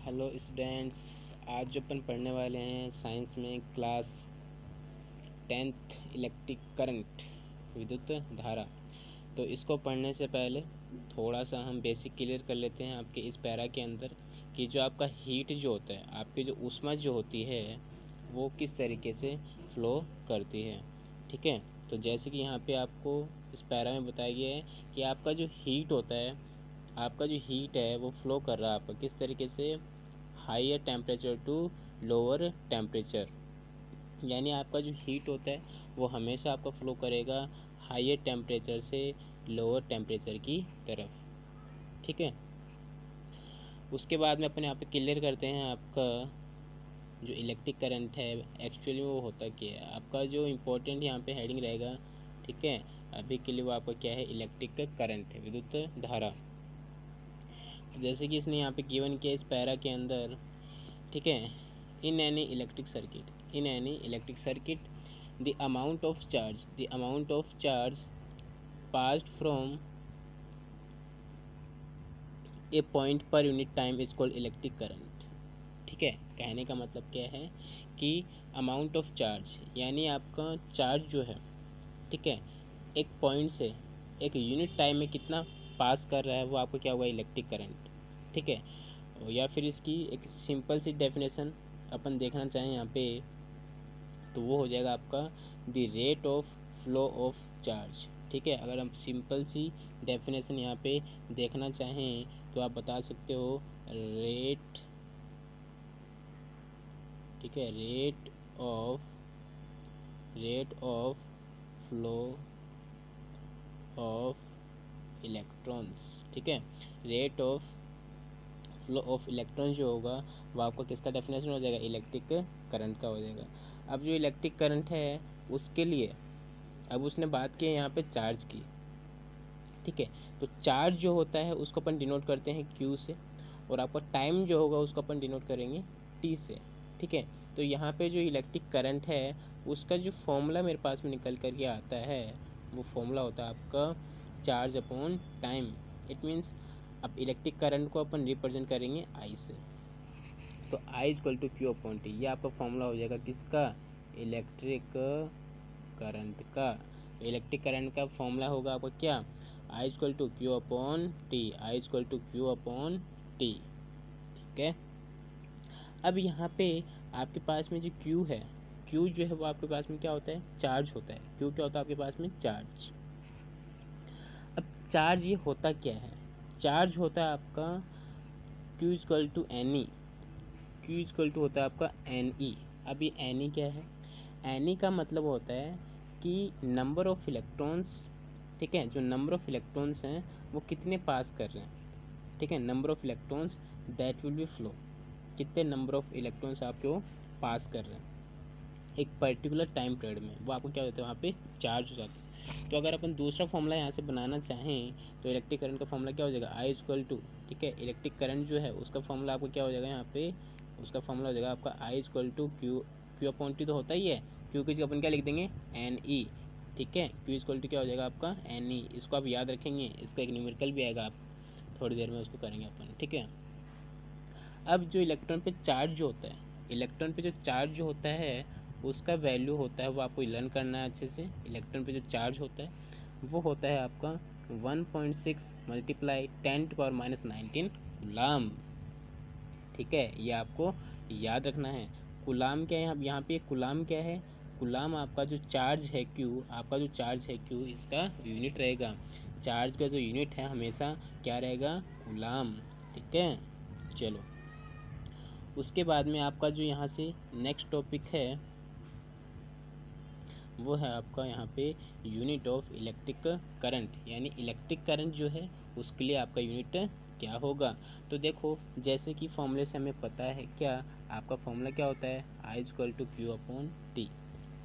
Hello students. आज जो अपन पढ़ने वाले हैं साइंस में क्लास 10th इलेक्ट्रिक करंट, विद्युत धारा। तो इसको पढ़ने से पहले थोड़ा सा हम बेसिक क्लियर कर लेते हैं आपके इस पैरा के अंदर कि जो आपका हीट जो होता है, आपकी जो ऊष्मा जो होती है वो किस तरीके से फ्लो करती है। ठीक है, तो जैसे कि यहाँ पे आपको इस पैरा में बताया गया है कि आपका जो हीट होता है, आपका जो हीट है वो फ्लो कर रहा है आपका किस तरीके से, higher temperature to lower temperature. यानी आपका जो हीट होता है वो हमेशा आपका फ्लो करेगा हायर टेम्परेचर से लोअर टेम्परेचर की तरफ। ठीक है, उसके बाद में अपन यहाँ पे क्लियर करते हैं आपका जो इलेक्ट्रिक करंट है एक्चुअली वो होता क्या है। आपका जो इम्पोर्टेंट यहाँ पे हेडिंग रहेगा, ठीक है, अभी के लिए वो आपका क्या है, इलेक्ट्रिक करंट है, विद्युत धारा। तो जैसे कि इसने यहाँ पे गिवन किया इस पैरा के अंदर, ठीक है, in any electric circuit the amount of charge passed from A point per unit time is called electric current. ठीक है, कहने का मतलब क्या है कि अमाउंट ऑफ चार्ज यानी आपका चार्ज जो है, ठीक है, एक पॉइंट से एक यूनिट टाइम में कितना पास कर रहा है वो आपको क्या हुआ, इलेक्ट्रिक करंट। ठीक है, या फिर इसकी एक सिंपल सी डेफिनेशन अपन देखना चाहें यहाँ पे तो वो हो जाएगा आपका the rate of flow of charge. ठीक है, अगर हम सिंपल सी डेफिनेशन यहाँ पे देखना चाहें तो आप बता सकते हो रेट, ठीक है, rate of flow of electrons. ठीक है, rate of flow of electron जो होगा वो आपका किसका डेफिनेशन हो जाएगा, इलेक्ट्रिक करंट का हो जाएगा। अब जो इलेक्ट्रिक करंट है उसके लिए अब उसने बात की है यहाँ पे चार्ज की। ठीक है, तो चार्ज जो होता है उसको अपन डिनोट करते हैं क्यू से, और आपका टाइम जो होगा उसको अपन डिनोट करेंगे टी से। ठीक है, तो यहाँ पे जो इलेक्ट्रिक करंट है उसका जो फॉर्मूला मेरे पास में निकल करके आता है वो फॉर्मूला होता है आपका charge upon time. It means अब इलेक्ट्रिक करंट को अपन रिप्रेजेंट करेंगे आई से, तो I equal to Q upon T. ये आपका फॉर्मूला हो जाएगा किसका, इलेक्ट्रिक करंट का। इलेक्ट्रिक करंट का फॉर्मूला होगा आपका क्या, I equal to Q upon T, I equal to Q upon T. ठीक है, अब यहाँ पे आपके पास में जो क्यू है, क्यू जो है वो आपके पास में क्या होता है, चार्ज होता है। क्यू क्या होता है आपके पास में, चार्ज। अब चार्ज ये होता क्या है, चार्ज होता है आपका Q equal to N E, Q equal to होता है आपका एन ई। अब ये एन ई क्या है, एन ई का मतलब होता है कि नंबर ऑफ इलेक्ट्रॉन्स। ठीक है, जो नंबर ऑफ इलेक्ट्रॉन्स हैं वो कितने पास कर रहे हैं। ठीक है, number of electrons that will be flow, कितने नंबर ऑफ इलेक्ट्रॉन्स आपके वो पास कर रहे हैं एक पर्टिकुलर टाइम पीरियड में, वो आपको क्या होता है वहाँ पे चार्ज हो जाता है। तो अगर अपन दूसरा फॉर्मूला यहाँ से बनाना चाहें तो इलेक्ट्रिक करंट का फॉर्मूला क्या हो जाएगा, आई इक्वल टू, ठीक है, इलेक्ट्रिक करंट जो है उसका फॉर्मूला आपको क्या हो जाएगा यहाँ पे, उसका फॉर्मूला हो जाएगा आपका I equal to Q, Q upon T तो होता ही है, क्यू की अपन क्या लिख देंगे, एन ई। ठीक है, क्यू इक्वल टू क्या हो जाएगा आपका एन ई। इसको आप याद रखेंगे, इसका एक न्यूमेरिकल भी आएगा, आप थोड़ी देर में उसको करेंगे अपन। ठीक है, अब जो इलेक्ट्रॉन पे चार्ज जो होता है, इलेक्ट्रॉन पे जो चार्ज जो होता है उसका वैल्यू होता है, वो आपको लर्न करना है अच्छे से। इलेक्ट्रॉन पे जो चार्ज होता है वो होता है आपका 1.6 मल्टीप्लाई 10⁻⁻19 कूलाम। ठीक है, ये आपको याद रखना है। कूलाम क्या है, अब यहाँ पे कूलाम क्या है, कूलाम आपका जो चार्ज है क्यू, आपका जो चार्ज है क्यू इसका यूनिट रहेगा। चार्ज का जो यूनिट है हमेशा क्या रहेगा, कूलाम। ठीक है, चलो उसके बाद में आपका जो यहाँ से नेक्स्ट टॉपिक है वो है आपका यहाँ पे यूनिट ऑफ इलेक्ट्रिक करंट, यानी इलेक्ट्रिक करंट जो है उसके लिए आपका यूनिट क्या होगा। तो देखो जैसे कि फॉर्मूले से हमें पता है क्या, आपका फॉर्मूला क्या होता है, I equal to Q upon T.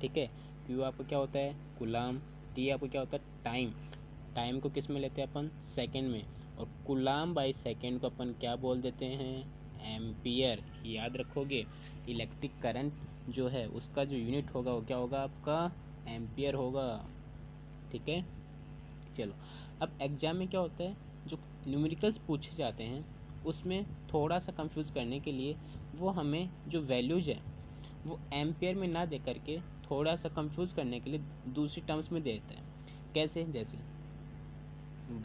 ठीक है, क्यू आपका क्या होता है, कूलाम, टी आपको क्या होता है, टाइम। टाइम को किस में लेते हैं अपन, सेकेंड में, और कूलाम बाई सेकेंड को अपन क्या बोल देते हैं, एम्पियर। याद रखोगे, इलेक्ट्रिक करंट जो है उसका जो यूनिट होगा वो क्या होगा आपका, एम्पियर होगा। ठीक है, चलो अब एग्जाम में क्या होता है, जो न्यूमेरिकल्स पूछे जाते हैं उसमें थोड़ा सा कंफ्यूज करने के लिए वो हमें जो वैल्यूज है वो एम्पियर में ना दे करके थोड़ा सा कंफ्यूज करने के लिए दूसरी टर्म्स में देता है। कैसे? जैसे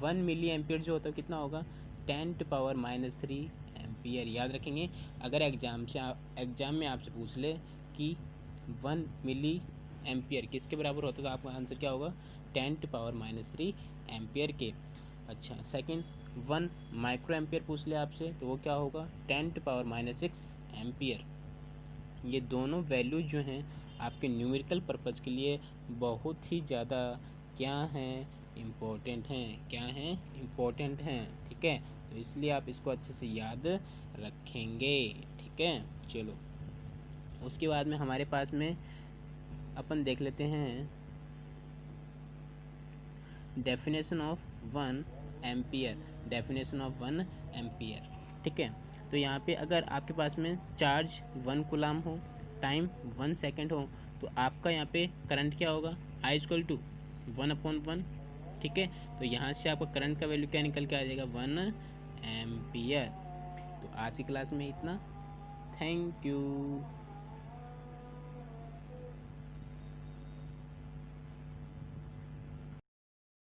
1 मिली एम्पियर जो होता है कितना होगा? 10⁻³ एम्पियर। याद रखेंगे, अगर एग्जाम में आपसे पूछ ले कि 1 मिली एम्पियर किसके बराबर होता है तो आपका आंसर क्या होगा? 10⁻³ एम्पियर के। अच्छा, सेकंड 1 माइक्रो एम्पियर पूछ ले आपसे तो वो क्या होगा? 10⁻⁻6 एम्पियर। ये दोनों वैल्यूज जो हैं आपके न्यूमेरिकल पर्पज़ के लिए बहुत ही ज़्यादा क्या हैं? इम्पोर्टेंट हैं। क्या हैं? इम्पोर्टेंट हैं। ठीक है, तो इसलिए आप इसको अच्छे से याद रखेंगे। ठीक है, चलो उसके बाद में हमारे पास में अपन देख लेते हैं definition of 1 ampere. Definition of 1 ampere. ठीक है, तो यहाँ पे अगर आपके पास में चार्ज 1 कूलम हो, टाइम 1 सेकेंड हो, तो आपका यहाँ पे करंट क्या होगा? I = 1/1। ठीक है, तो यहाँ से आपका करंट का वैल्यू क्या निकल के आ जाएगा? 1 एम्पियर। तो आज की क्लास में इतना। Thank you.